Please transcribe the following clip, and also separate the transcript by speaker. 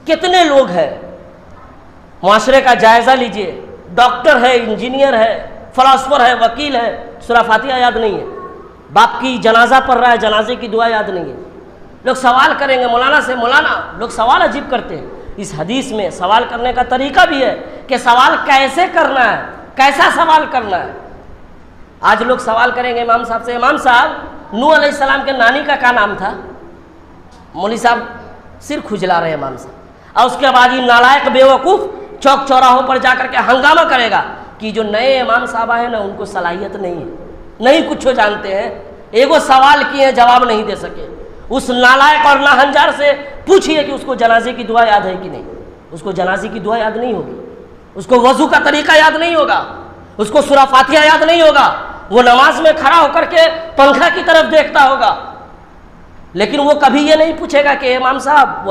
Speaker 1: कितने लोग हैं, माशरे का जायज़ा लीजिए, डॉक्टर है, इंजीनियर है, फिलासफर है, वकील है, सूरा फातिहा याद नहीं है, बाप की जनाजा पढ़ रहा है, जनाजे की दुआ याद नहीं है। लोग सवाल करेंगे मौलाना से, मौलाना लोग सवाल अजीब करते हैं। इस हदीस में सवाल करने का तरीका भी है कि सवाल कैसे करना है, कैसा सवाल करना है। आज लोग सवाल करेंगे इमाम साहब से, इमाम साहब नूह अलैहिस्सलाम के नानी का क्या नाम था? मौलवी साहब सिर खुजला रहे इमाम साहब, और उसके बाद ये नालायक बेवकूफ़ चौक चौराहों पर जाकर के हंगामा करेगा कि जो नए इमाम साहब आए ना उनको सलाहियत नहीं है, नहीं कुछ जानते हैं, एगो सवाल किए जवाब नहीं दे सके। उस नालायक और नाहंजार से पूछिए कि उसको जनाजे की दुआ याद है कि नहीं। उसको जनाजे की दुआ याद नहीं होगी, उसको वजू का तरीका याद नहीं होगा, उसको सूरा फातिहा याद नहीं होगा। वो नमाज में खड़ा होकर के पंखा की तरफ देखता होगा, लेकिन वो कभी ये नहीं पूछेगा कि इमाम साहब